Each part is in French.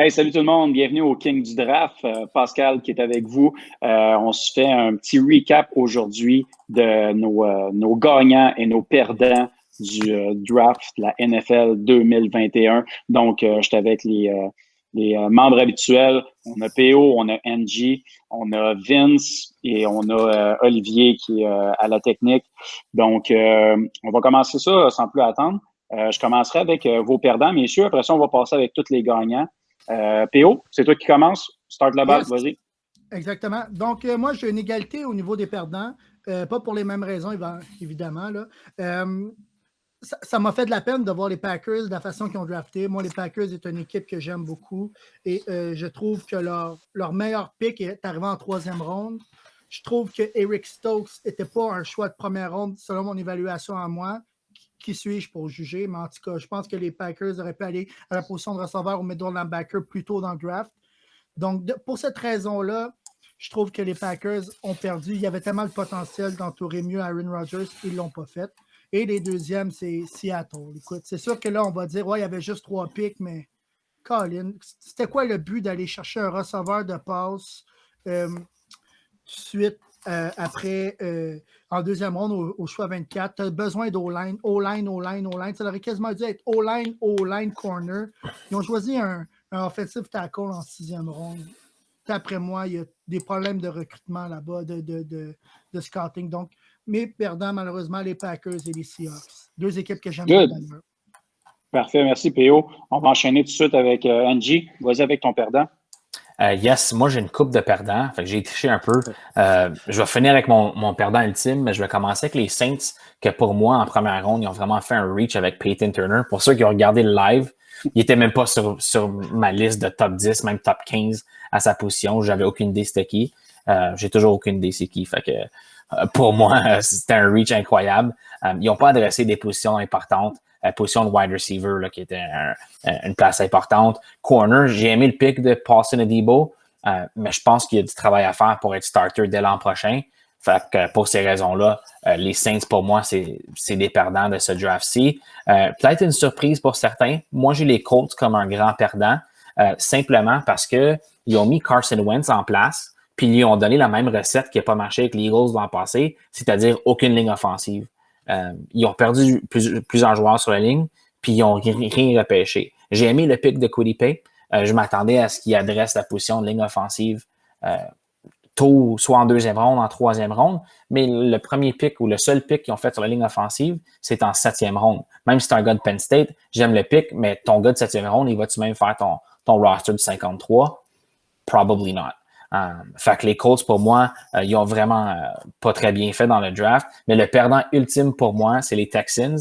Hey, salut tout le monde, bienvenue au King du Draft. Pascal qui est avec vous. On se fait un petit recap aujourd'hui de nos gagnants et nos perdants du draft de la NFL 2021. Donc, j'étais avec les membres habituels. On a PO, on a NG, on a Vince et on a Olivier qui est à la technique. Donc, on va commencer ça sans plus attendre. Je commencerai avec vos perdants, messieurs. Après ça, on va passer avec tous les gagnants. PO, c'est toi qui commence. Start la balle, Yes, vas-y. exactement. Donc, moi, j'ai une égalité au niveau des perdants. Pas pour les mêmes raisons, évidemment. Là. Ça m'a fait de la peine de voir les Packers de la façon qu'ils ont drafté. Moi, les Packers est une équipe que j'aime beaucoup et je trouve que leur meilleur pick est arrivé en troisième ronde. Je trouve que Eric Stokes n'était pas un choix de première ronde selon mon évaluation à moi. Qui suis-je pour juger? Mais en tout cas, je pense que les Packers auraient pu aller à la position de receveur ou middle linebacker plus tôt dans le draft. Donc, pour cette raison-là, je trouve que les Packers ont perdu. Il y avait tellement de potentiel d'entourer mieux Aaron Rodgers, ils ne l'ont pas fait. Et les deuxièmes, c'est Seattle. Écoute, c'est sûr que là, on va dire, ouais, il y avait juste 3 picks, mais Colin, c'était quoi le but d'aller chercher un receveur de passe tout de suite après, en deuxième ronde au choix 24? Tu as besoin d'O-line, O-line, O-line, O-line. Ça aurait quasiment dû être O-line, O-line, corner. Ils ont choisi un offensive tackle en sixième ronde. D'après moi, il y a des problèmes de recrutement là-bas, de scouting. Donc, mes perdants, malheureusement, les Packers et les Seahawks. Deux équipes que j'aime bien d'ailleurs. Parfait, merci PO. On va enchaîner tout de suite avec Angie. Vas-y avec ton perdant. Yes, moi j'ai une coupe de perdants. Fait que j'ai triché un peu. Je vais finir avec mon perdant ultime, mais je vais commencer avec les Saints, que pour moi, en première ronde, ils ont vraiment fait un reach avec Peyton Turner. Pour ceux qui ont regardé le live, il était même pas sur ma liste de top 10, même top 15 à sa position. J'avais aucune idée c'était qui. J'ai toujours aucune idée c'est qui. Fait que pour moi, c'était un reach incroyable. Ils n'ont pas adressé des positions importantes. Position de wide receiver là, qui était une place importante. Corner, j'ai aimé le pick de Paulson Adebo, mais je pense qu'il y a du travail à faire pour être starter dès l'an prochain. Fait que pour ces raisons-là, les Saints, pour moi, c'est des perdants de ce draft-ci. Peut-être une surprise pour certains. Moi, j'ai les Colts comme un grand perdant, simplement parce que ils ont mis Carson Wentz en place, puis ils lui ont donné la même recette qui n'a pas marché avec les Eagles l'an passé, c'est-à-dire aucune ligne offensive. Ils ont perdu plusieurs joueurs sur la ligne, puis ils n'ont rien repêché. J'ai aimé le pick de Kwity Paye. Je m'attendais à ce qu'il adresse la position de ligne offensive tôt, soit en deuxième ronde, en troisième ronde, mais le premier pick ou le seul pick qu'ils ont fait sur la ligne offensive, c'est en septième ronde. Même si c'est un gars de Penn State, j'aime le pick, mais ton gars de septième ronde, il va-tu même faire ton roster de 53? Probably not. Fait que les Colts, pour moi, ils ont vraiment pas très bien fait dans le draft. Mais le perdant ultime pour moi, c'est les Texans.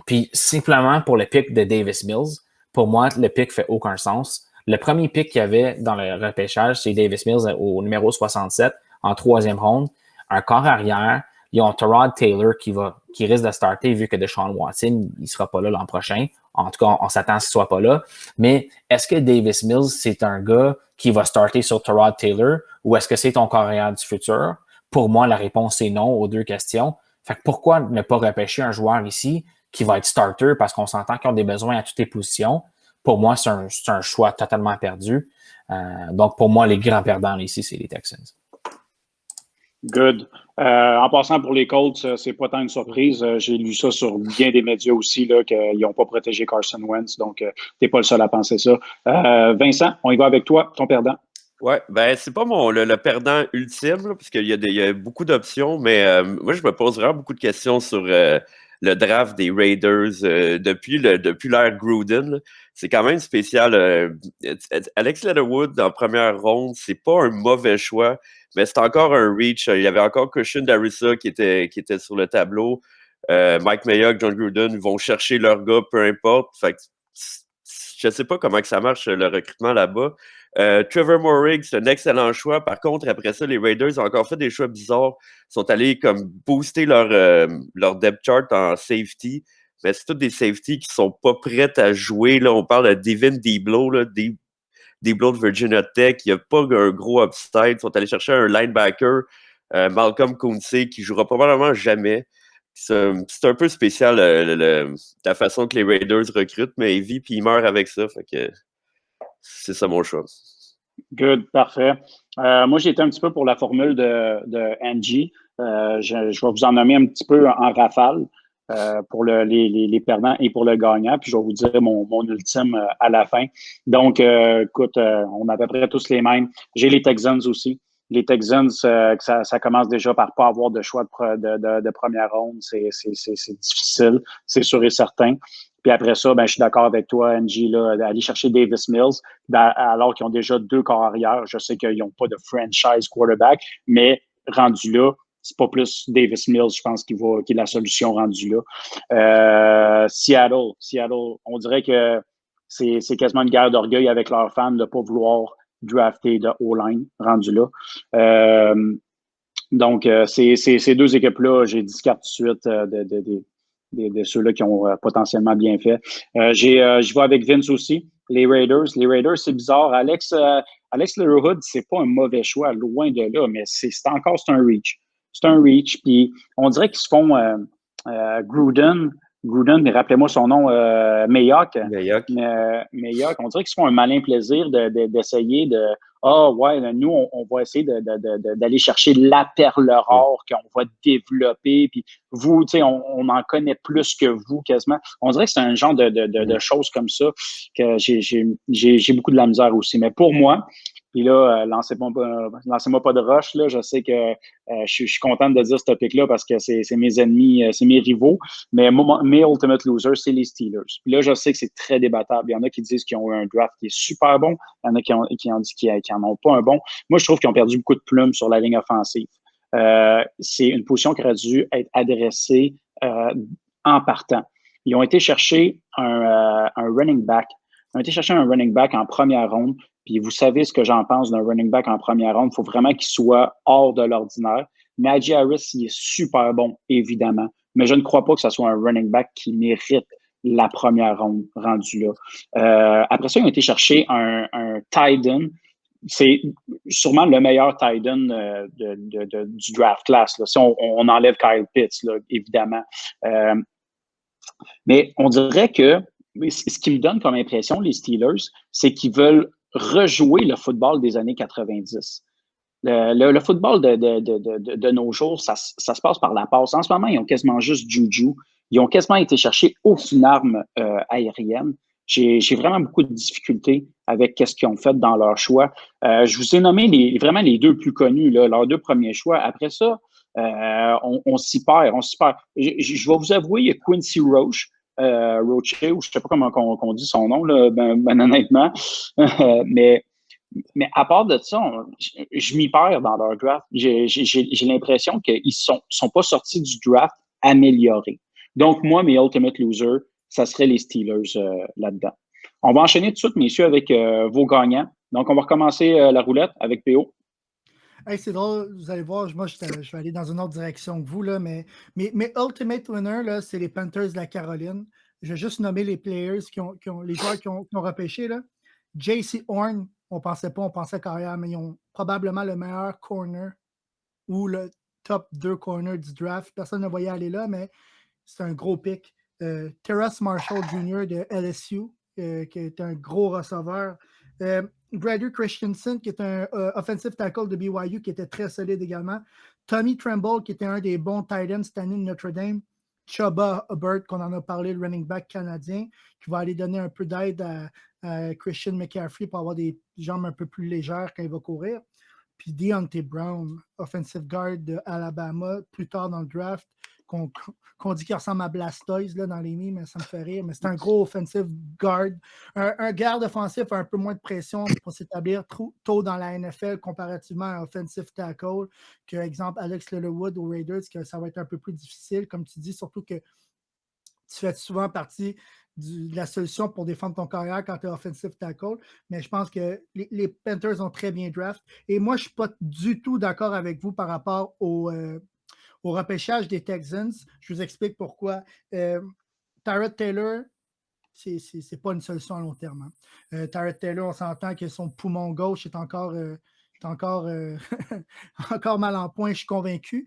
Puis simplement pour le pick de Davis Mills, pour moi, le pick fait aucun sens. Le premier pick qu'il y avait dans le repêchage, c'est Davis Mills au numéro 67, en troisième ronde. Un corps arrière. Ils ont Tyrod Taylor qui risque de starter vu que Deshaun Watson, il sera pas là l'an prochain. En tout cas, on s'attend à ce qu'il soit pas là. Mais est-ce que Davis Mills, c'est un gars qui va starter sur Tyrod Taylor ou est-ce que c'est ton carrière du futur? Pour moi, la réponse est non aux deux questions. Fait que pourquoi ne pas repêcher un joueur ici qui va être starter parce qu'on s'entend qu'ils ont des besoins à toutes les positions? Pour moi, c'est un choix totalement perdu. Donc, pour moi, les grands perdants ici, c'est les Texans. Good. En passant pour les Colts, c'est pas tant une surprise. J'ai lu ça sur bien des médias aussi, là, qu'ils n'ont pas protégé Carson Wentz. Donc, t'es pas le seul à penser ça. Vincent, on y va avec toi, ton perdant. Ouais, ben c'est pas le perdant ultime, là, parce qu'il y a beaucoup d'options, mais moi, je me pose vraiment beaucoup de questions sur le draft des Raiders depuis l'ère Gruden. Là. C'est quand même spécial. Alex Leatherwood, en première ronde, c'est pas un mauvais choix, mais c'est encore un reach. Il y avait encore Christian Darrisaw qui était sur le tableau. Mike Mayock, John Gruden vont chercher leur gars, peu importe. Fait que, je sais pas comment que ça marche, le recrutement là-bas. Trevor Moehrig, c'est un excellent choix. Par contre, après ça, les Raiders ont encore fait des choix bizarres. Ils sont allés comme booster leur depth chart en safety. Mais c'est tous des safeties qui sont pas prêts à jouer. Là, on parle de Devin Deblow, Deblow de Virginia Tech. Il n'y a pas un gros upside. Ils sont allés chercher un linebacker, Malcolm Kuntze, qui jouera probablement jamais. C'est un peu spécial la façon que les Raiders recrutent, mais ils vivent et ils meurent avec ça. Fait que c'est ça mon choix. Good, parfait. Moi, j'ai été un petit peu pour la formule de Angie. Je vais vous en nommer un petit peu en rafale pour les perdants et pour le gagnant, puis je vais vous dire mon ultime à la fin. Donc, écoute, on a à peu près tous les mêmes. J'ai les Texans aussi. Les Texans, ça commence déjà par pas avoir de choix de première ronde. C'est difficile, c'est sûr et certain. Puis après ça, ben, je suis d'accord avec toi, Angie, là, d'aller chercher Davis Mills, alors qu'ils ont déjà 2 corps arrière. Je sais qu'ils n'ont pas de franchise quarterback, mais rendu là, c'est pas plus Davis Mills, je pense, qui est la solution rendue là. Seattle, on dirait que c'est quasiment une guerre d'orgueil avec leurs fans de ne pas vouloir drafter de O-line rendu là. Donc, ces 2 équipes-là, j'ai discarte tout de suite de ceux-là qui ont potentiellement bien fait. Je vais avec Vince aussi. Les Raiders, c'est bizarre. Alex Leatherwood, c'est pas un mauvais choix, loin de là, mais c'est un reach. C'est un reach. Puis on dirait qu'ils se font Gruden, mais rappelez-moi son nom, Mayock. Mayock, on dirait qu'ils se font un malin plaisir d'essayer de nous, on va essayer d'aller chercher la perle rare qu'on va développer. Puis vous, tu sais, on en connaît plus que vous quasiment. On dirait que c'est un genre de choses comme ça que j'ai beaucoup de la misère aussi. Mais pour moi, puis là, lancez-moi pas de rush, là. Je sais que je suis content de dire ce topic-là parce que c'est mes ennemis, c'est mes rivaux. Mais mes Ultimate Losers, c'est les Steelers. Puis là, je sais que c'est très débattable. Il y en a qui disent qu'ils ont eu un draft qui est super bon. Il y en a qui ont dit qu'ils n'en ont pas un bon. Moi, je trouve qu'ils ont perdu beaucoup de plumes sur la ligne offensive. C'est une position qui aurait dû être adressée en partant. Ils ont été chercher un running back. Ils ont été chercher un running back en première ronde. Puis vous savez ce que j'en pense d'un running back en première ronde. Il faut vraiment qu'il soit hors de l'ordinaire. Najee Harris, il est super bon, évidemment. Mais je ne crois pas que ce soit un running back qui mérite la première ronde rendue là. Après ça, ils ont été chercher un tight end. C'est sûrement le meilleur tight end du draft class. Là. Si on enlève Kyle Pitts, là, évidemment. Mais on dirait que ce qui me donne comme impression, les Steelers, c'est qu'ils veulent rejouer le football des années 90. Le football de nos jours, ça se passe par la passe. En ce moment, ils ont quasiment juste Juju. Ils ont quasiment été chercher aucune arme aérienne. J'ai vraiment beaucoup de difficultés avec ce qu'ils ont fait dans leur choix. Je vous ai nommé vraiment les 2 plus connus, là, leurs 2 premiers choix. Après ça, on s'y perd. Je vais vous avouer, il y a Quincy Roche, Roche, ou je ne sais pas comment on dit son nom, là, ben honnêtement. Mais à part de ça, je m'y perds dans leur draft. J'ai l'impression qu'ils sont pas sortis du draft améliorés. Donc, moi, mes Ultimate Losers, ça serait les Steelers là-dedans. On va enchaîner tout de suite, messieurs, avec vos gagnants. Donc, on va recommencer la roulette avec PO. Hey, c'est drôle, vous allez voir, moi je vais aller dans une autre direction que vous, là, mais mes Ultimate Winners, c'est les Panthers de la Caroline. Je vais juste nommer les players les joueurs qui ont repêché. Là. JC Horn, on pensait carrière, mais ils ont probablement le meilleur corner ou le top 2 corner du draft. Personne ne voyait aller là, mais c'est un gros pick. Terrace Marshall Jr. de LSU, qui est un gros receveur. Brady Christensen, qui est un offensive tackle de BYU, qui était très solide également. Tommy Tremble, qui était un des bons tight ends cette année de Notre-Dame. Chubba Hubbard, qu'on en a parlé, le running back canadien, qui va aller donner un peu d'aide à Christian McCaffrey pour avoir des jambes un peu plus légères quand il va courir. Puis Deontay Brown, offensive guard de Alabama, plus tard dans le draft, qu'on dit qu'il ressemble à Blastoise là, dans les memes, mais ça me fait rire. Mais c'est un gros offensive guard. Un garde offensif a un peu moins de pression pour s'établir tôt dans la NFL comparativement à un offensive tackle que, exemple, Alex Leatherwood aux Raiders, que ça va être un peu plus difficile, comme tu dis, surtout que tu fais souvent partie de la solution pour défendre ton carrière quand tu es offensive tackle. Mais je pense que les Panthers ont très bien draft. Et moi, je ne suis pas du tout d'accord avec vous par rapport au repêchage des Texans. Je vous explique pourquoi. Tyrod Taylor, c'est pas une solution à long terme. Hein. Tyrod Taylor, on s'entend que son poumon gauche est encore mal en point, je suis convaincu.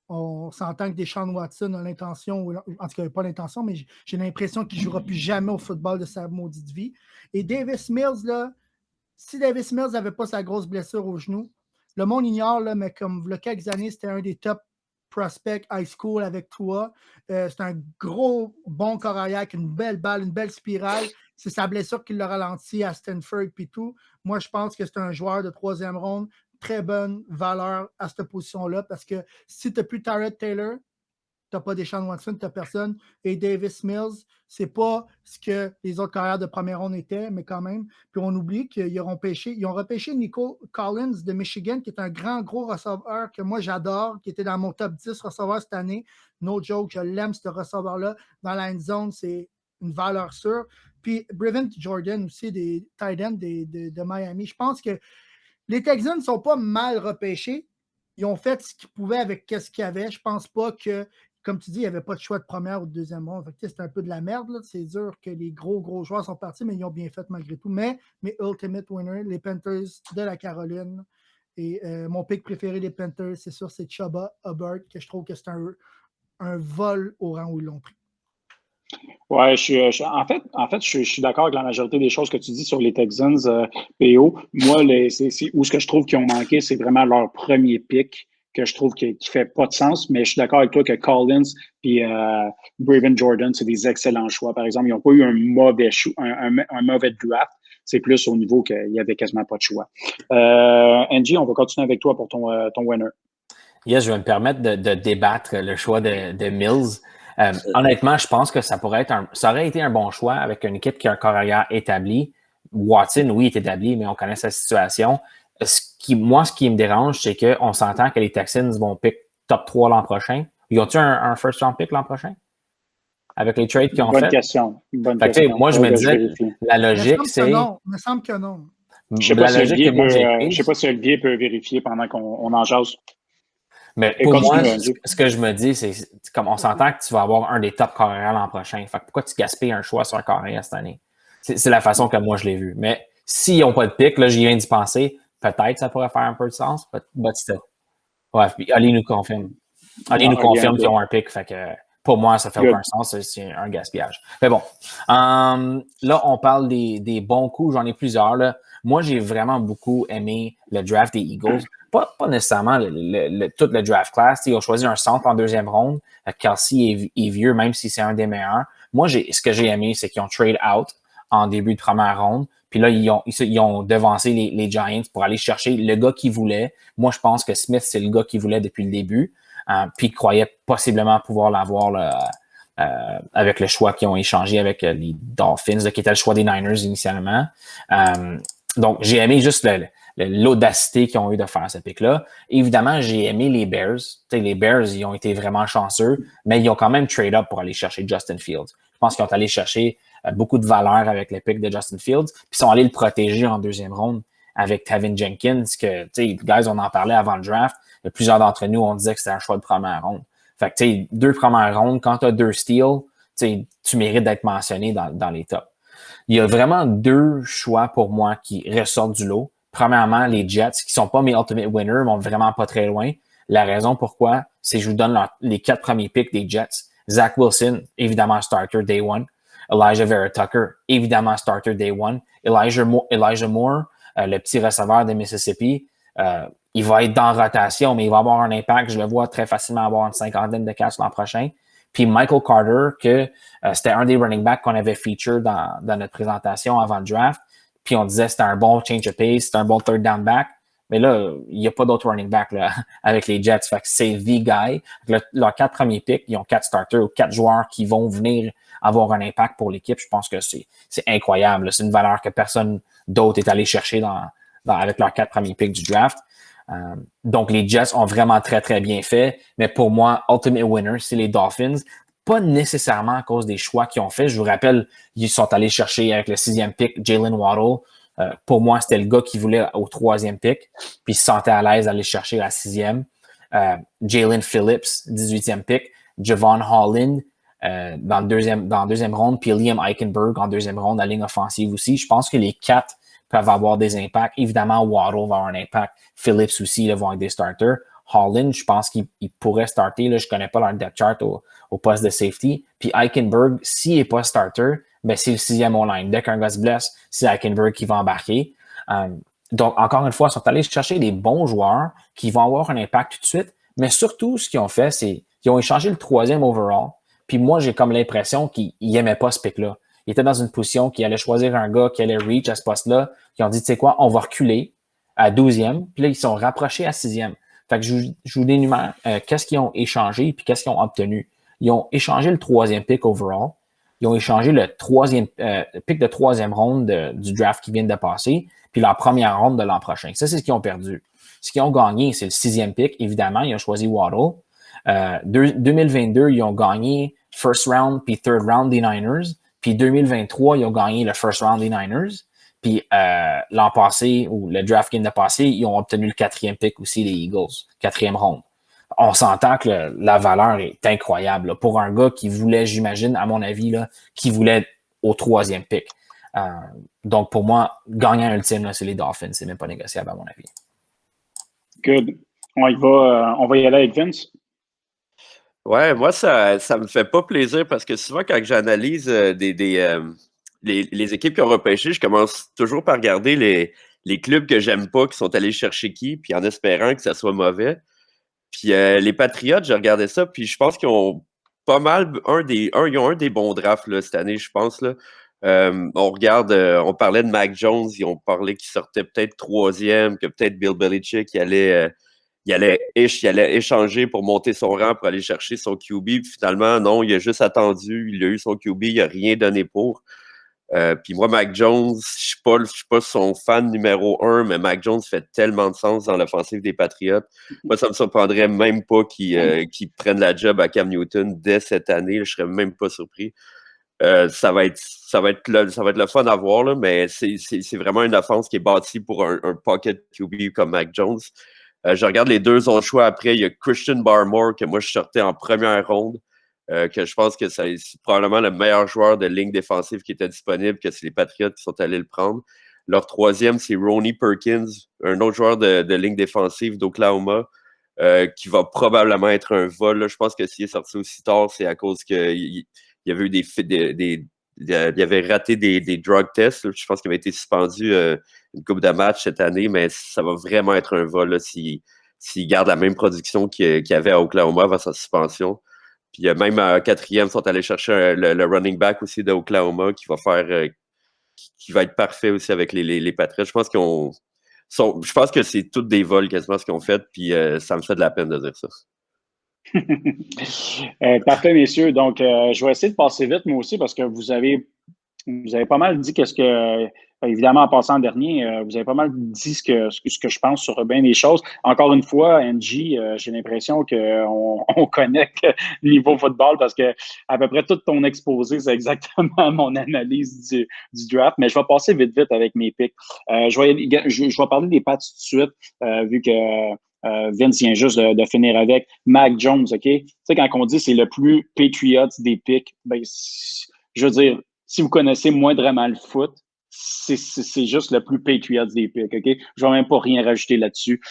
on s'entend que Deshaun Watson a l'intention, en tout cas, pas l'intention, mais j'ai l'impression qu'il ne jouera plus jamais au football de sa maudite vie. Et Davis Mills, là, si Davis Mills n'avait pas sa grosse blessure au genou, le monde ignore, là, mais comme il y a quelques années, c'était un des top prospects high school avec toi. C'est un gros, bon corps arrière avec une belle balle, une belle spirale. C'est sa blessure qui l'a ralenti à Stanford et tout. Moi, je pense que c'est un joueur de 3e ronde, très bonne valeur à cette position-là, parce que si tu n'as plus Tyrod Taylor, tu n'as pas Deshaun Watson, tu n'as personne. Et Davis Mills, c'est pas ce que les autres carrières de première ronde étaient, mais quand même. Puis on oublie qu'ils ont repêché Nico Collins de Michigan, qui est un grand, gros receveur que moi j'adore, qui était dans mon top 10 receveurs cette année. No joke, je l'aime, ce receveur-là. Dans la end zone, c'est une valeur sûre. Puis Brevin Jordan aussi, des tight ends de Miami. Je pense que les Texans ne sont pas mal repêchés. Ils ont fait ce qu'ils pouvaient avec ce qu'ils avaient. Je pense pas que, comme tu dis, il n'y avait pas de choix de première ou de deuxième ronde. C'est un peu de la merde. Là. C'est dur que les gros joueurs sont partis, mais ils ont bien fait malgré tout. Mais mes ultimate winners, les Panthers de la Caroline. Et mon pick préféré des Panthers, c'est sûr, c'est Chubba Hubbard, que je trouve que c'est un vol au rang où ils l'ont pris. Ouais, en fait, je suis d'accord avec la majorité des choses que tu dis sur les Texans, PO. Moi, c'est où ce que je trouve qu'ils ont manqué, c'est vraiment leur premier pick que je trouve qui fait pas de sens. Mais je suis d'accord avec toi que Collins et Brevin Jordan, c'est des excellents choix. Par exemple, ils n'ont pas eu un mauvais draft. C'est plus au niveau qu'il n'y avait quasiment pas de choix. Angie, on va continuer avec toi pour ton winner. Yes, je vais me permettre de débattre le choix de Mills. Honnêtement, je pense que ça aurait été un bon choix avec une équipe qui a un corps arrière établi. Watson, oui, est établi, mais on connaît sa situation. Ce qui me dérange, c'est qu'on s'entend que les Texans vont pick top 3 l'an prochain. Ils ont-tu un first round pick l'an prochain? Avec les trades qu'ils ont fait? Bonne question. Moi, je me disais, la logique, c'est... Il me semble que non. Je ne sais pas si Olivier peut vérifier pendant qu'on en jase. Mais pour moi, ce que je me dis, c'est comme on s'entend que tu vas avoir un des top carrières l'an prochain. Fait que pourquoi tu gaspilles un choix sur un carrière cette année? C'est la façon que moi je l'ai vu. Mais s'ils n'ont pas de pic, là, j'y viens d'y penser, peut-être ça pourrait faire un peu de sens, but still. Ouais, puis Ali nous confirme. Ali nous confirme qu'ils ont un pic, fait que pour moi, ça fait aucun sens, c'est un gaspillage. Mais bon, là, on parle des bons coups, j'en ai plusieurs. Là. Moi, j'ai vraiment beaucoup aimé le draft des Eagles. Pas nécessairement tout le draft class. Ils ont choisi un centre en 2e ronde. Kelsey est vieux, même si c'est un des meilleurs. Moi, ce que j'ai aimé, c'est qu'ils ont trade out en début de première ronde. Puis là, ils ont devancé les Giants pour aller chercher le gars qu'ils voulaient. Moi, je pense que Smith, c'est le gars qu'ils voulaient depuis le début. Puis ils croyaient possiblement pouvoir l'avoir avec le choix qu'ils ont échangé avec les Dolphins, qui était le choix des Niners initialement. Donc, j'ai aimé juste l'audacité qu'ils ont eu de faire ce pick-là. Évidemment, j'ai aimé les Bears. T'sais, les Bears, ils ont été vraiment chanceux, mais ils ont quand même trade-up pour aller chercher Justin Fields. Je pense qu'ils ont allé chercher beaucoup de valeur avec le pick de Justin Fields, puis ils sont allés le protéger en 2e ronde avec Tavin Jenkins, que, tu sais, guys, on en parlait avant le draft. Il y a plusieurs d'entre nous, on disait que c'était un choix de première ronde. Fait que, tu sais, 2 premières rondes, quand tu as 2 steals, tu mérites d'être mentionné dans les tops. Il y a vraiment 2 choix pour moi qui ressortent du lot. Premièrement, les Jets, qui sont pas mes ultimate winners, vont vraiment pas très loin. La raison pourquoi, c'est que je vous donne les 4 premiers picks des Jets. Zach Wilson, évidemment starter day 1. Elijah Vera Tucker, évidemment starter day 1. Elijah Moore, le petit receveur de Mississippi, il va être dans rotation, mais il va avoir un impact. Je le vois très facilement avoir une 50aine de catches l'an prochain. Puis Michael Carter, que c'était un des running backs qu'on avait feature dans notre présentation avant le draft. Puis on disait que c'était un bon change of pace, c'était un bon third down back. Mais là, il n'y a pas d'autres running back là, avec les Jets. Fait que c'est the guy. Leurs 4 premiers picks, ils ont 4 starters ou 4 joueurs qui vont venir avoir un impact pour l'équipe. Je pense que c'est incroyable. C'est une valeur que personne d'autre est allé chercher avec leurs 4 premiers picks du draft. Donc, les Jets ont vraiment très, très bien fait. Mais pour moi, ultimate winner, c'est les Dolphins. Pas nécessairement à cause des choix qu'ils ont fait. Je vous rappelle, ils sont allés chercher avec le 6e pick Jalen Waddle. Pour moi, c'était le gars qui voulait au 3e pick. Puis il se sentait à l'aise d'aller chercher la 6e. Jalen Phillips, 18e pick. Javon Holland dans deuxième ronde. Puis Liam Eichenberg en 2e ronde, la ligne offensive aussi. Je pense que les 4 peuvent avoir des impacts. Évidemment, Waddle va avoir un impact. Phillips aussi, ils vont être des starters. Holland, je pense qu'il pourrait starter. Là, je ne connais pas leur depth chart au poste de safety. Puis Eichenberg, s'il n'est pas starter, ben c'est le 6e online. Dès qu'un gars se blesse, c'est Eichenberg qui va embarquer. Donc, encore une fois, ils sont allés chercher des bons joueurs qui vont avoir un impact tout de suite. Mais surtout, ce qu'ils ont fait, c'est qu'ils ont échangé le 3e overall. Puis moi, j'ai comme l'impression qu'ils n'aimaient pas ce pick-là. Ils étaient dans une position qu'ils allaient choisir un gars qui allait reach à ce poste-là. Ils ont dit, tu sais quoi, on va reculer à 12e. Puis là, ils sont rapprochés à 6e. Fait que je vous dénumère qu'est-ce qu'ils ont échangé puis qu'est-ce qu'ils ont obtenu. Ils ont échangé le 3e pick overall. Ils ont échangé le 3e pick de 3e ronde du draft qui vient de passer, puis la première ronde de l'an prochain. Ça, c'est ce qu'ils ont perdu. Ce qu'ils ont gagné, c'est le 6e pick. Évidemment, ils ont choisi Waddle. 2022, ils ont gagné first round puis third round des Niners. Puis 2023, ils ont gagné le first round des Niners. Puis l'an passé, ou le draft qui vient de passer, ils ont obtenu le 4e pick aussi des Eagles, 4e ronde. On s'entend que la valeur est incroyable là, pour un gars qui voulait, j'imagine, à mon avis, là, qui voulait au 3e pick. Donc, pour moi, gagnant ultime, là, c'est les Dolphins. C'est même pas négociable, à mon avis. Good. On va y aller avec Vince. Ouais, moi, ça me fait pas plaisir parce que souvent, quand j'analyse les équipes qui ont repêché, je commence toujours par regarder les clubs que j'aime pas, qui sont allés chercher qui, puis en espérant que ça soit mauvais. Puis les Patriots, j'ai regardé ça, puis je pense qu'ils ont pas mal ils ont un des bons drafts là, cette année, je pense. Là. On parlait de Mac Jones, ils ont parlé qu'il sortait peut-être 3e, que peut-être Bill Belichick il allait échanger pour monter son rang, pour aller chercher son QB. Puis finalement, non, il a juste attendu, il a eu son QB, il n'a rien donné pour. Puis moi, Mac Jones, je suis pas son fan numéro 1, mais Mac Jones fait tellement de sens dans l'offensive des Patriots. Moi, ça me surprendrait même pas qu'ils prennent la job à Cam Newton dès cette année. Je serais même pas surpris. Ça va être le fun à voir, là, mais c'est vraiment une offense qui est bâtie pour un pocket QB comme Mac Jones. Je regarde les 2 autres choix après. Il y a Christian Barmore, que moi, je sortais en première ronde. Que je pense que c'est probablement le meilleur joueur de ligne défensive qui était disponible, que c'est les Patriots qui sont allés le prendre. Leur 3e, c'est Ronnie Perkins, un autre joueur de ligne défensive d'Oklahoma, qui va probablement être un vol. Là. Je pense que s'il est sorti aussi tard, c'est à cause qu'il y avait eu il avait raté des drug tests. Là. Je pense qu'il avait été suspendu une couple de matchs cette année, mais ça va vraiment être un vol s'il garde la même production qu'il avait à Oklahoma avant sa suspension. Puis même à 4e, ils sont allés chercher le running back aussi d'Oklahoma qui va être parfait aussi avec les Patriots. Je pense que c'est toutes des vols quasiment ce qu'ils ont fait, puis ça me fait de la peine de dire ça. Parfait, messieurs. Donc, je vais essayer de passer vite, moi aussi, parce que vous avez pas mal dit qu'est-ce que, évidemment, en passant en dernier, vous avez pas mal dit ce que je pense sur bien des choses. Encore une fois, NG, j'ai l'impression qu'on connaît le niveau football parce que à peu près tout ton exposé, c'est exactement mon analyse du draft. Mais je vais passer vite avec mes picks. Je vais parler des Pats tout de suite, vu que Vince vient juste de finir avec Mac Jones, OK? Tu sais, quand on dit c'est le plus Patriots des picks, ben, je veux dire, si vous connaissez moindrement le foot, c'est juste le plus Patriots des picks, OK? Je vais même pas rien rajouter là-dessus.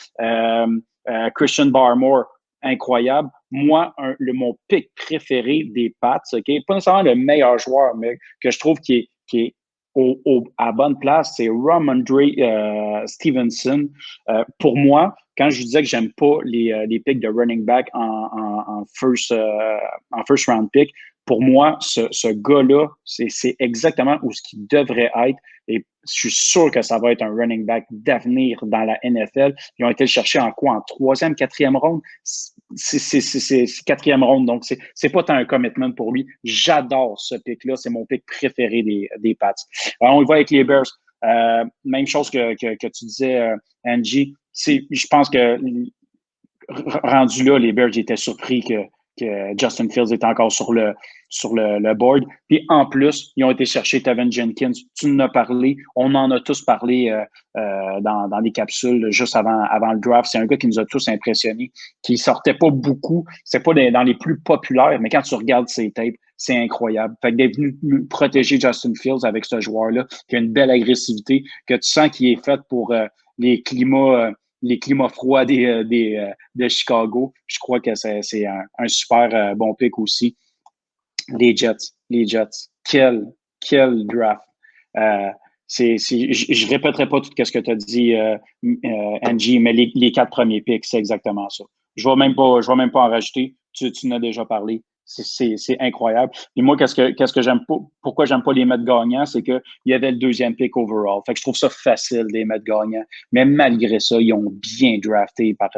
Christian Barmore, incroyable. Moi, mon pick préféré des Pats, OK? Pas nécessairement le meilleur joueur, mais que je trouve qui est à bonne place, c'est Ramondre Stevenson. Pour moi, quand je disais que j'aime pas les picks de running back en first round pick, pour moi, ce gars-là, c'est exactement où ce qu'il devrait être. Et je suis sûr que ça va être un running back d'avenir dans la NFL. Ils ont été le chercher en quoi? En 3e, 4e ronde? C'est 4e ronde, donc c'est pas tant un commitment pour lui. J'adore ce pick-là. C'est mon pick préféré des Pats. Alors, on y va avec les Bears. Même chose que tu disais, Angie. Je pense que rendu là, les Bears étaient surpris que Justin Fields était encore sur le board. Puis en plus, ils ont été chercher Tevin Jenkins. Tu en as parlé. On en a tous parlé dans les capsules juste avant le draft. C'est un gars qui nous a tous impressionnés, qui sortait pas beaucoup. C'est pas dans les plus populaires, mais quand tu regardes ses tapes, c'est incroyable. Fait que d'être venu protéger Justin Fields avec ce joueur-là, qui a une belle agressivité, que tu sens qu'il est fait pour les climats les climats froids de Chicago. Je crois que c'est un super bon pick aussi. Les Jets. Quel draft. Je ne répéterai pas tout ce que tu as dit, Angie, mais les 4 premiers picks, c'est exactement ça. Je ne vais même pas en rajouter. Tu en as déjà parlé. C'est incroyable. Et moi, qu'est-ce que j'aime pas, pourquoi j'aime pas les mettre gagnants, c'est qu'il y avait le 2e pick overall. Fait que je trouve ça facile de les mettre gagnants. Mais malgré ça, ils ont bien drafté par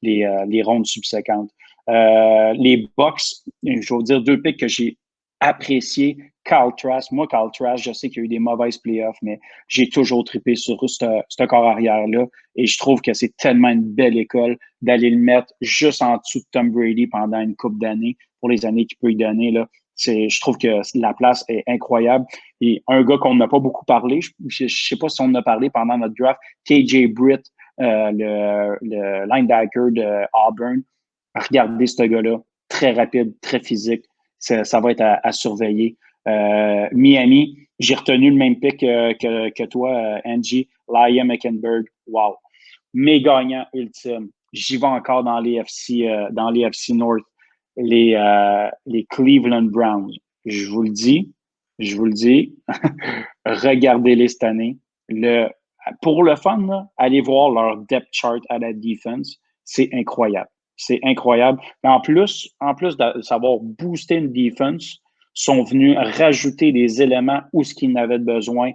les rondes subséquentes. Les Bucks, je vais vous dire 2 picks que j'ai appréciés. Kyle Trask. Moi, Kyle Trask, je sais qu'il y a eu des mauvaises playoffs, mais j'ai toujours trippé sur ce corps arrière-là. Et je trouve que c'est tellement une belle école d'aller le mettre juste en dessous de Tom Brady pendant une couple d'années, pour les années qu'il peut y donner. Là. Je trouve que la place est incroyable. Et un gars qu'on n'a pas beaucoup parlé, je ne sais pas si on en a parlé pendant notre draft, KJ Britt, le linebacker de Auburn. Regardez ce gars-là, très rapide, très physique. Ça va être à surveiller. Miami, j'ai retenu le même pick que toi, Angie. Liam Heckenberg. Wow. Mes gagnants ultimes. J'y vais encore dans les FC North. Les Cleveland Browns. Je vous le dis. Regardez-les cette année. Pour le fun, là, allez voir leur depth chart à la defense. C'est incroyable. Mais en plus de savoir booster une defense, sont venus rajouter des éléments où ce qu'ils n'avaient besoin,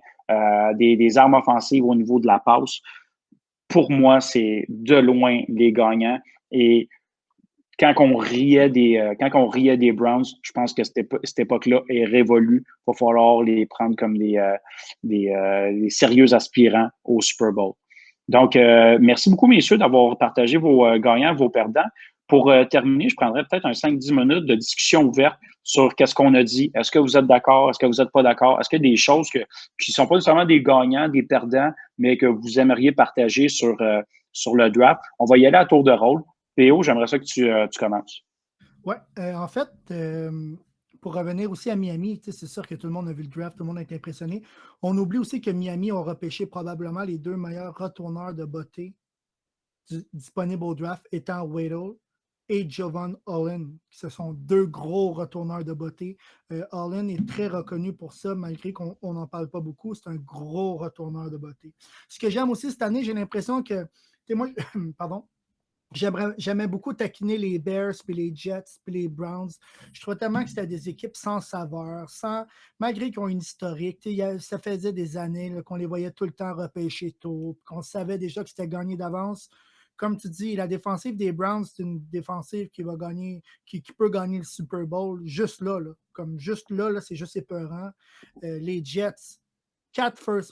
des armes offensives au niveau de la passe. Pour moi, c'est de loin les gagnants. Et quand on riait des Browns, je pense que cette époque-là est révolue. Il va falloir les prendre comme des sérieux aspirants au Super Bowl. Donc, merci beaucoup, messieurs, d'avoir partagé vos gagnants, vos perdants. Pour terminer, je prendrais peut-être un 5-10 minutes de discussion ouverte sur qu'est-ce qu'on a dit. Est-ce que vous êtes d'accord? Est-ce que vous n'êtes pas d'accord? Est-ce qu'il y a des choses qui ne sont pas nécessairement des gagnants, des perdants, mais que vous aimeriez partager sur le draft? On va y aller à tour de rôle. Théo, j'aimerais ça que tu commences. Oui, en fait, pour revenir aussi à Miami, c'est sûr que tout le monde a vu le draft, tout le monde a été impressionné. On oublie aussi que Miami a repêché probablement les 2 meilleurs retourneurs de beauté disponibles au draft, étant Waddle et Jevon Holland. Ce sont 2 gros retourneurs de beauté. Holland est très reconnu pour ça, malgré qu'on n'en parle pas beaucoup. C'est un gros retourneur de beauté. Ce que j'aime aussi cette année, j'ai l'impression que, moi, pardon, j'aimais beaucoup taquiner les Bears, puis les Jets, puis les Browns. Je trouvais tellement que c'était des équipes sans saveur, malgré qu'ils ont une historique. Ça faisait des années là, qu'on les voyait tout le temps repêcher tôt, qu'on savait déjà que c'était gagné d'avance. Comme tu dis, la défensive des Browns, c'est une défensive qui va gagner, qui peut gagner le Super Bowl juste là. Comme juste là, c'est juste épeurant. Les Jets, 4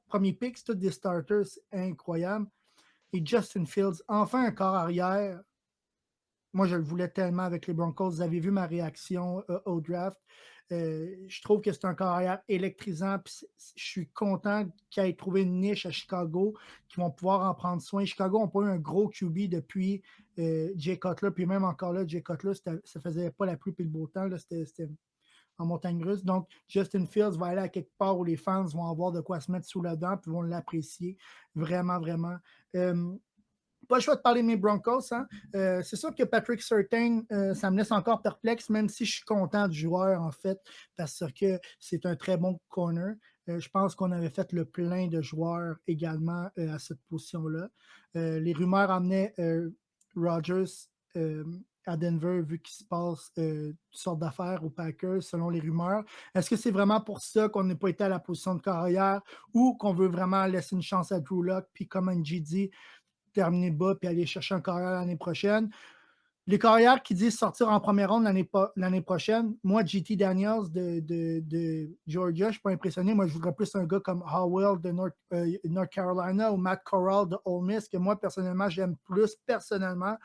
premiers picks, c'est tous des starters, c'est incroyable. Et Justin Fields, enfin un corps arrière. Moi, je le voulais tellement avec les Broncos. Vous avez vu ma réaction au draft. Je trouve que c'est un corps arrière électrisant. Je suis content qu'il ait trouvé une niche à Chicago, qui vont pouvoir en prendre soin. Chicago n'a pas eu un gros QB depuis Jay Cutler. Puis même encore là, Jay Cutler, ça ne faisait pas la pluie et le beau temps. C'était en montagne russe. Donc, Justin Fields va aller à quelque part où les fans vont avoir de quoi se mettre sous la dent et vont l'apprécier. Vraiment, vraiment. Pas le choix de parler de mes Broncos. Hein. C'est sûr que Patrick Surtain, ça me laisse encore perplexe, même si je suis content du joueur, en fait, parce que c'est un très bon corner. Je pense qu'on avait fait le plein de joueurs également à cette position-là. Les rumeurs amenaient Rodgers à Denver, vu qu'il se passe toutes sortes d'affaires aux Packers, selon les rumeurs. Est-ce que c'est vraiment pour ça qu'on n'a pas été à la position de carrière ou qu'on veut vraiment laisser une chance à Drew Lock, puis comme Angie dit, terminer bas puis aller chercher un carrière l'année prochaine? Les carrières qui disent sortir en première ronde l'année prochaine, moi, JT Daniels de Georgia, je ne suis pas impressionné. Moi, je voudrais plus un gars comme Howell de North Carolina ou Matt Corral de Ole Miss, que moi, personnellement, j'aime plus personnellement.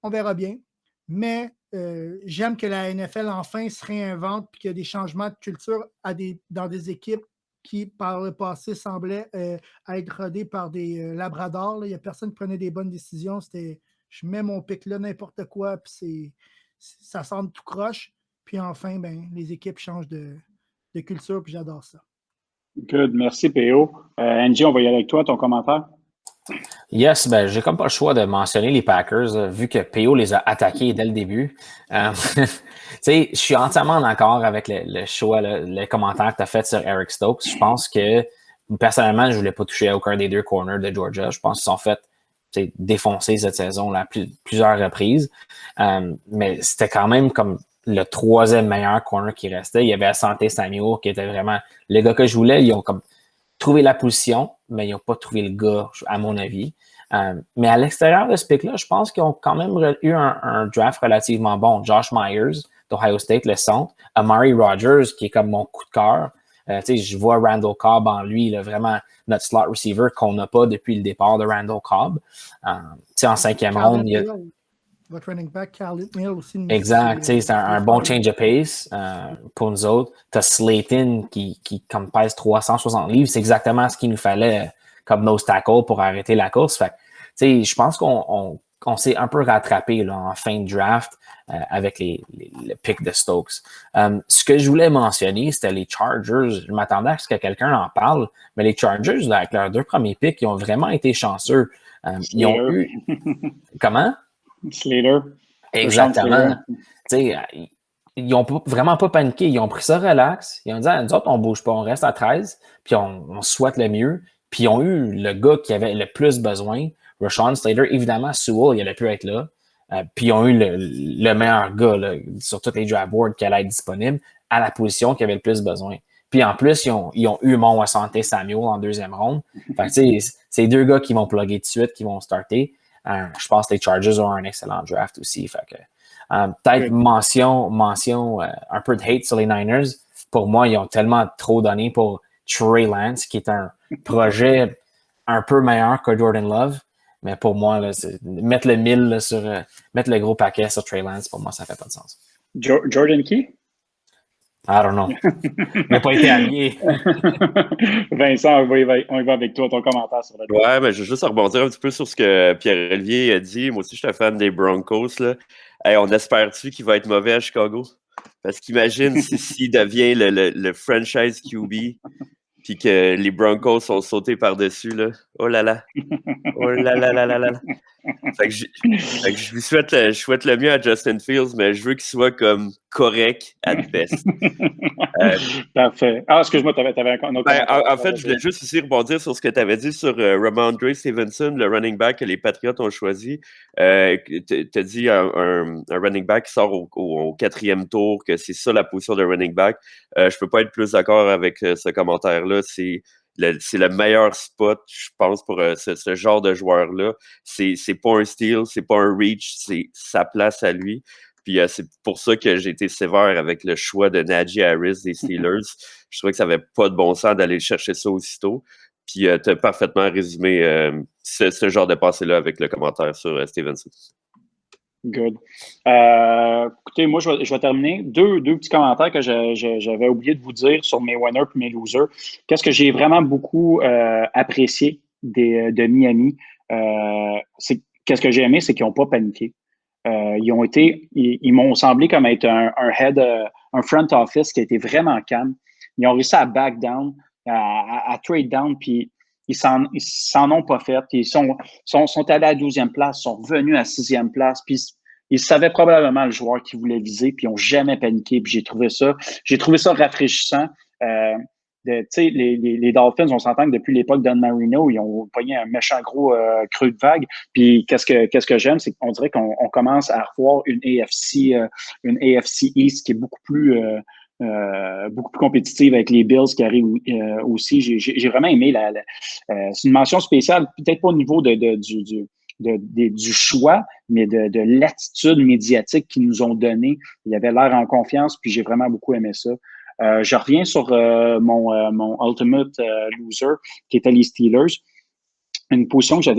On verra bien. Mais j'aime que la NFL, enfin, se réinvente et qu'il y a des changements de culture dans des équipes qui, par le passé, semblaient être rodées par des labradors. Il n'y a personne qui prenait des bonnes décisions. C'était je mets mon pic là, n'importe quoi, puis ça semble tout croche. Puis enfin, les équipes changent de culture, puis j'adore ça. Good. Merci, P.O. Angie, on va y aller avec toi, ton commentaire. Yes, ben, j'ai comme pas le choix de mentionner les Packers, vu que PO les a attaqués dès le début. Tu sais, je suis entièrement d'accord avec le choix, le commentaire que tu as fait sur Eric Stokes. Je pense que, personnellement, je voulais pas toucher à aucun des deux corners de Georgia. Je pense qu'ils sont fait défoncer cette saison-là plusieurs reprises. Mais c'était quand même comme le troisième meilleur corner qui restait. Il y avait Asante Samuel qui était vraiment le gars que je voulais. Ils ont comme trouvé la position, mais ils n'ont pas trouvé le gars, à mon avis. Mais à l'extérieur de ce pic-là, je pense qu'ils ont quand même eu un draft relativement bon. Josh Myers d'Ohio State, le centre. Amari Rogers, qui est comme mon coup de cœur. Je vois Randall Cobb en lui, là, vraiment notre slot receiver qu'on n'a pas depuis le départ de Randall Cobb. En cinquième ronde, il y a... Votre running back, Khalil Mill aussi. Exact, c'est un bon change of pace pour nous autres. Tu as Slayton qui comme pèse 360 livres, c'est exactement ce qu'il nous fallait comme nose tackle pour arrêter la course. Fait je pense qu'on s'est un peu rattrapé là, en fin de draft avec le pick de Stokes. Ce que je voulais mentionner, c'était les Chargers. Je m'attendais à ce que quelqu'un en parle, mais les Chargers, là, avec leurs deux premiers picks, ils ont vraiment été chanceux. Ils ont eu... Comment? Slater. Exactement. Ils n'ont vraiment pas paniqué. Ils ont pris ça relax. Ils ont dit, nous autres, on ne bouge pas, on reste à 13, puis on souhaite le mieux. Puis ils ont eu le gars qui avait le plus besoin, Rashawn Slater. Évidemment, Sewell, il aurait pu être là. Puis ils ont eu le meilleur gars là, sur tous les draft boards qui allait être disponible à la position qui avait le plus besoin. Puis en plus, ils ont eu mon Asante Samuel en deuxième ronde. Fait que c'est deux gars qui vont plugger tout de suite, qui vont starter. Je pense que les Chargers ont un excellent draft aussi. Fait que, peut-être mention un peu de hate sur les Niners. Pour moi, ils ont tellement trop donné pour Trey Lance, qui est un projet un peu meilleur que Jordan Love. Mais pour moi, là, mettre le 1000 là, mettre le gros paquet sur Trey Lance, pour moi, ça fait pas de sens. Jordan qui? I don't know. Il n'a pas été allié. Vincent, on y va avec toi, ton commentaire sur le draft. Ouais, mais je veux juste rebondir un petit peu sur ce que Pierre-Olivier a dit. Moi aussi, je suis un fan des Broncos. Là. Hey, on espère-tu qu'il va être mauvais à Chicago? Parce qu'imagine s'il devient le franchise QB puis que les Broncos sont sautés par-dessus. Là. Oh là là! Oh là là là là là! Fait que je lui souhaite le mieux à Justin Fields, mais je veux qu'il soit comme correct at best. Parfait. Ah, excuse-moi, tu avais un autre commentaire. En fait, je voulais juste aussi rebondir sur ce que tu avais dit sur Ramondre Stevenson, le running back que les Patriots ont choisi. Tu as dit un running back qui sort au quatrième tour, que c'est ça la position de running back. Je peux pas être plus d'accord avec ce commentaire-là. C'est le meilleur spot, je pense, pour ce genre de joueur-là. C'est pas un steal, c'est pas un reach, c'est sa place à lui. Puis c'est pour ça que j'ai été sévère avec le choix de Najee Harris des Steelers. Je trouvais que ça n'avait pas de bon sens d'aller chercher ça aussitôt. Puis tu as parfaitement résumé ce genre de passé-là avec le commentaire sur Stevenson. Good. Écoutez, moi, je vais terminer. Deux petits commentaires que j'avais oublié de vous dire sur mes winners et mes losers. Qu'est-ce que j'ai vraiment beaucoup apprécié de Miami? Qu'est-ce que j'ai aimé, c'est qu'ils n'ont pas paniqué. Ils m'ont semblé comme être un front office qui a été vraiment calme. Ils ont réussi à back down, à trade down, puis ils s'en ont pas fait. Ils sont allés à la 12e place, sont revenus à 6e place, puis ils savaient probablement le joueur qu'ils voulaient viser, puis ils n'ont jamais paniqué. Puis j'ai trouvé ça rafraîchissant. Les Dolphins, on s'entend que depuis l'époque d'Dan Marino, ils ont pogné un méchant gros creux de vague. Puis qu'est-ce que j'aime, c'est qu'on dirait qu'on commence à revoir une AFC East qui est beaucoup plus compétitive avec les Bills qui arrivent aussi. J'ai vraiment aimé c'est une mention spéciale, peut-être pas au niveau du choix, mais de l'attitude médiatique qu'ils nous ont donnée. Il avait l'air en confiance, puis j'ai vraiment beaucoup aimé ça. Je reviens sur mon ultimate loser, qui était les Steelers. Une position que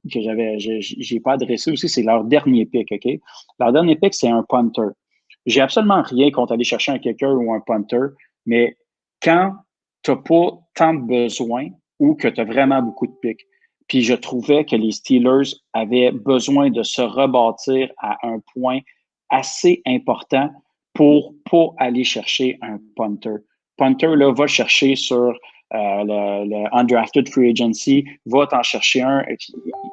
j'ai pas adressée aussi, c'est leur dernier pick, OK? Leur dernier pick, c'est un punter. J'ai absolument rien contre aller chercher un kicker ou un punter, mais quand tu n'as pas tant de besoin ou que tu as vraiment beaucoup de picks, puis je trouvais que les Steelers avaient besoin de se rebâtir à un point assez important pour pas aller chercher un punter. Punter, là, va chercher sur le undrafted free agency, va t'en chercher un.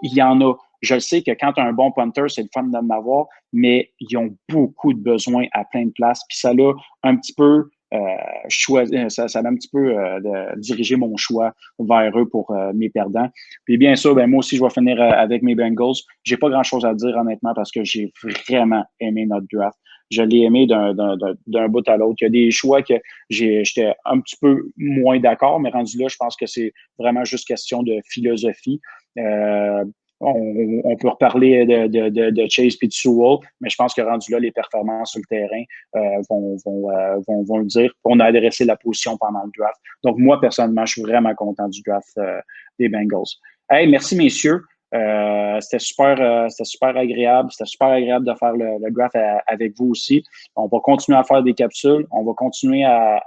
Il y en a. Je sais que quand tu as un bon punter, c'est le fun d'en avoir, mais ils ont beaucoup de besoins à plein de places. Puis ça l'a un petit peu ça m'a un petit peu dirigé mon choix vers eux pour mes perdants. Puis bien sûr, ben moi aussi, je vais finir avec mes Bengals. J'ai pas grand-chose à dire honnêtement parce que j'ai vraiment aimé notre draft. Je l'ai aimé d'un bout à l'autre. Il y a des choix que j'étais un petit peu moins d'accord, mais rendu là, je pense que c'est vraiment juste question de philosophie. On peut reparler de Chase et de Sewell, mais je pense que rendu là, les performances sur le terrain vont le dire. On a adressé la position pendant le draft. Donc, moi, personnellement, je suis vraiment content du draft des Bengals. Hey, merci, messieurs. C'était super agréable. C'était super agréable de faire le draft avec vous aussi. On va continuer à faire des capsules. On va continuer à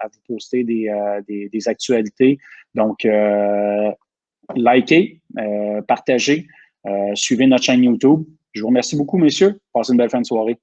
vous poster des actualités. Donc, likez, partagez, suivez notre chaîne YouTube. Je vous remercie beaucoup, messieurs. Passez une belle fin de soirée.